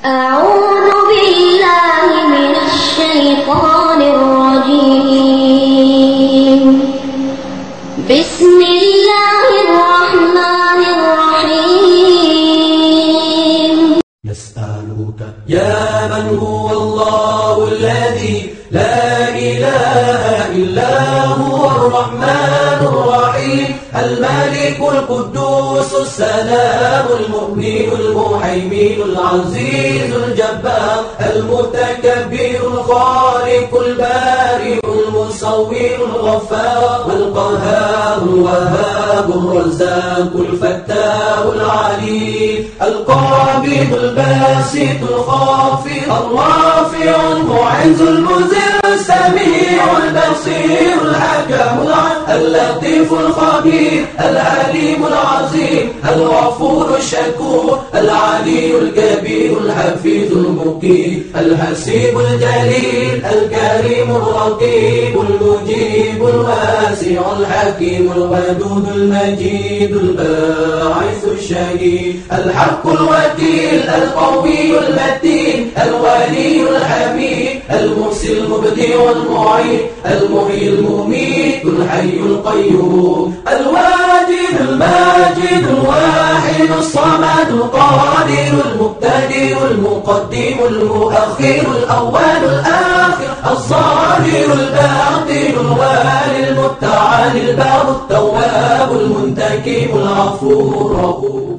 أعوذ بالله من الشيطان الرجيم. بسم الله الرحمن الرحيم. نسألك يا من هو الله الذي لا إله إلا هو الرحمن الرحيم الملك القدوس السلام المؤمن المهيمن العزيز الجبار المتكبر الخالق البارئ المصور الغفار القهار الوهاب الرزاق الفتاح العليم القابض الباسط الخافض الرافع المعز المذل السميع البصير الحكم اللطيف الخبير العليم العظيم الغفور الشكور العلي الكبير الحفيظ المقيم الحسيب الجليل الكريم الرقيب المجيب الواسع الحكيم الودود المجيد الباعث الشهيد الحق الوكيل القوي المتين الولي الحميد المرسل المبدئ والمعيد المحيي المميت الحي القيوم الواجد الماجد الواحد الصمد القادر المقتدر المقدم المؤخر الأول الآخر الظاهر الباطن الوالي المتعالي البار التواب المنتقم الغفور الرؤوف.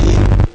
3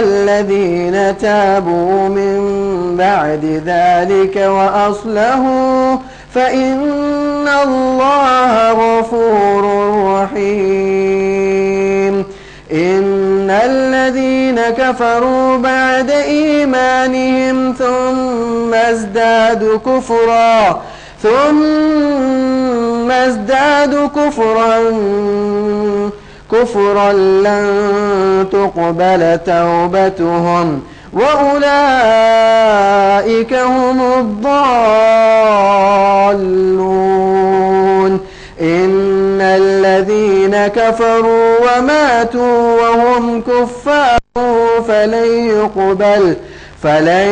الذين تابوا من بعد ذلك وأصلحوا فإن الله غفور رحيم. إن الذين كفروا بعد إيمانهم ثم ازدادوا كفرا لن تقبل توبتهم وأولئك هم الضالون. إن الذين كفروا وماتوا وهم كفار فلن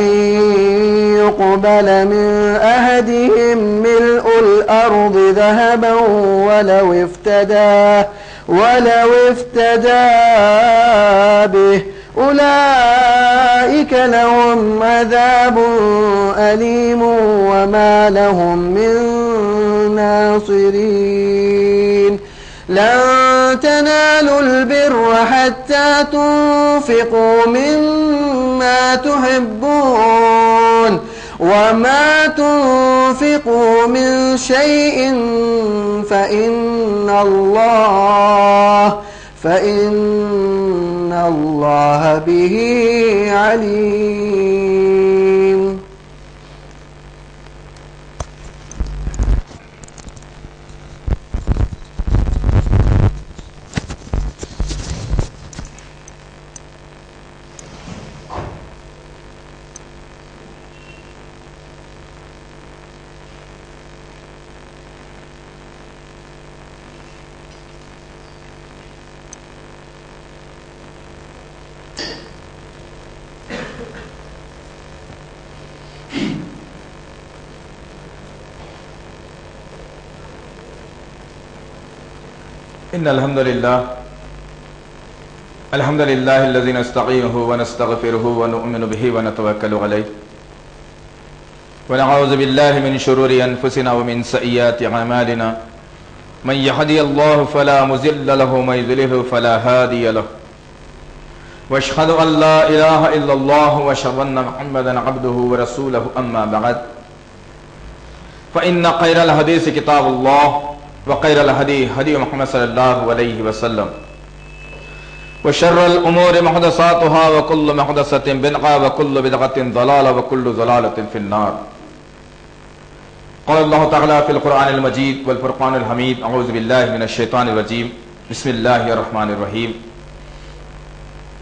يقبل من أحدهم ملء الأرض ذهبا ولو افتدى به أولئك لهم عذاب أليم وما لهم من ناصرين. لن تنالوا البر حتى تنفقوا مما تحبون وما تنفقوا من شيء فإن الله به عليم. إن الحمد لله الذي نستعينه ونستغفره ونؤمن به ونتوكل عليه ونعوذ بالله من شرور أنفسنا ومن سيئات أعمالنا من يهدي الله فلا مضل له ومن يضلل فلا هادي له وأشهد أن لا إله إلا الله وأشهد أن محمدا عبده ورسوله أما بعد فإن خير الحديث كتاب الله وخير الهدي هدي محمد صلى الله عليه وسلم وشر الأمور محدثاتها وكل محدثة بدعة وكل بدعة ضلالة وكل ضلالة في النار. قال الله تعالى في القرآن المجيد والفرقان الحميد أعوذ بالله من الشيطان الرجيم بسم الله الرحمن الرحيم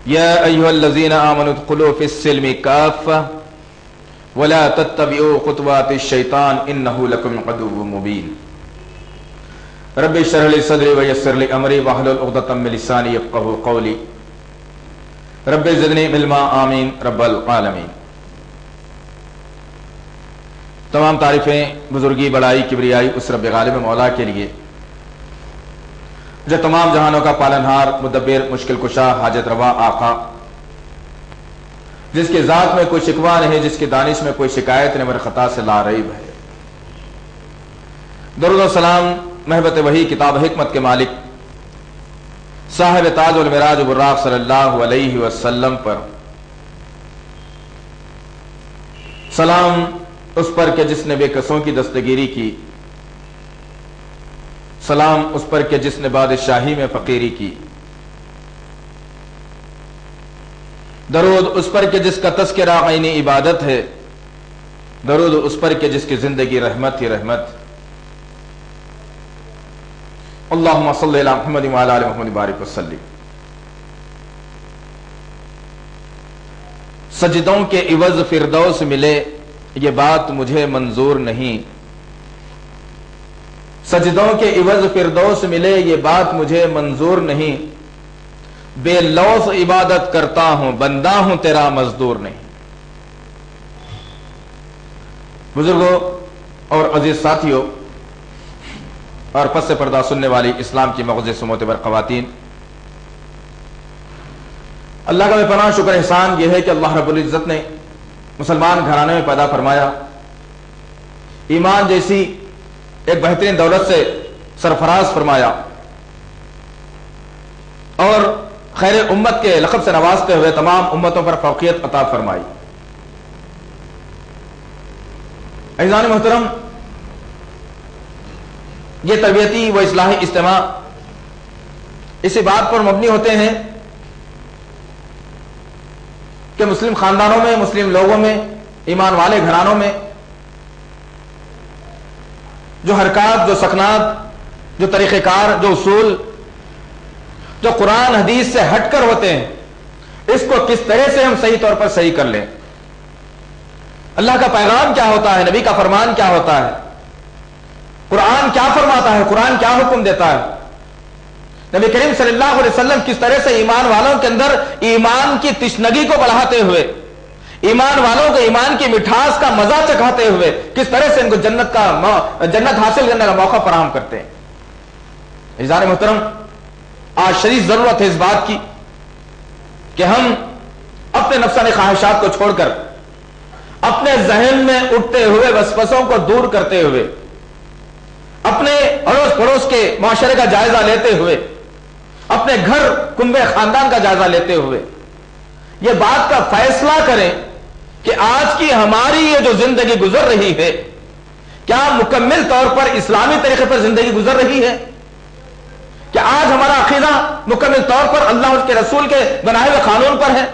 يا أيها الذين آمنوا ادخلوا في السلم كافة ولا تتبعوا خطوات الشيطان إنه لكم عدو مبين. رب اشرح لي صدري ويسر لي امري واحلل عقدة من لساني يفقهوا قولي رب زدنی علما آمین رب العالمین. تمام تعریفیں بزرگی بڑائی کبریائی اس رب غالب مولا کے لیے جو تمام جہانوں کا پالنہار مدبر مشکل کشا حاجت روا آقا، جس کے ذات میں کوئی شکوہ نہیں، جس کی دانش میں کوئی شکایت نہیں، مر خطا سے لا ریب ہے. درود و سلام محبت وحی کتاب حکمت کے مالک صاحب تاج والمراج براق صلی اللہ علیہ وسلم پر، سلام اس پر کہ جس نے بے کسوں کی دستگیری کی، سلام اس پر کہ جس نے بادشاہی میں فقیری کی، درود اس پر کہ جس کا تذکرہ عین عبادت ہے، درود اس پر کہ جس کی زندگی رحمت ہی رحمت. اللہم صلی علی محمد وعلی آل محمد بارک وسلم. سجدوں کے عوض فردوس ملے یہ بات مجھے منظور نہیں، سجدوں کے عوض فردوس ملے یہ بات مجھے منظور نہیں، بے لوث عبادت کرتا ہوں بندہ ہوں تیرا مزدور نہیں. بزرگوں اور عزیز ساتھیوں اور پس سے پردہ سننے والی اسلام کی معزز معتبر خواتین، اللہ کا بے پناہ شکر احسان یہ ہے کہ اللہ رب العزت نے مسلمان گھرانے میں پیدا فرمایا، ایمان جیسی ایک بہترین دولت سے سرفراز فرمایا اور خیر امت کے لقب سے نوازتے ہوئے تمام امتوں پر فوقیت عطا فرمائی. عزیزان محترم، یہ تربیتی و اصلاحی اجتماع اسی بات پر مبنی ہوتے ہیں کہ مسلم خاندانوں میں، مسلم لوگوں میں، ایمان والے گھرانوں میں جو حرکات، جو سکنات، جو طریقہ کار، جو اصول جو قرآن حدیث سے ہٹ کر ہوتے ہیں، اس کو کس طرح سے ہم صحیح طور پر صحیح کر لیں. اللہ کا پیغام کیا ہوتا ہے، نبی کا فرمان کیا ہوتا ہے، قرآن کیا فرماتا ہے، قرآن کیا حکم دیتا ہے، نبی کریم صلی اللہ علیہ وسلم کس طرح سے ایمان والوں کے اندر ایمان کی تشنگی کو بڑھاتے ہوئے، ایمان والوں کو ایمان کی مٹھاس کا مزہ چکھاتے ہوئے کس طرح سے ان کو جنت حاصل کرنے کا موقع فراہم کرتے ہیں۔ عزیزان محترم، آج شدید ضرورت ہے اس بات کی کہ ہم اپنے نفسانی خواہشات کو چھوڑ کر اپنے ذہن میں اٹھتے ہوئے وسوسوں کو دور کرتے ہوئے اپنے اڑوس پڑوس کے معاشرے کا جائزہ لیتے ہوئے اپنے گھر کنبے خاندان کا جائزہ لیتے ہوئے یہ بات کا فیصلہ کریں کہ آج کی ہماری یہ جو زندگی گزر رہی ہے کیا مکمل طور پر اسلامی طریقے پر زندگی گزر رہی ہے؟ کیا آج ہمارا عقیدہ مکمل طور پر اللہ اور اس کے رسول کے بنائے ہوئے قانون پر ہے؟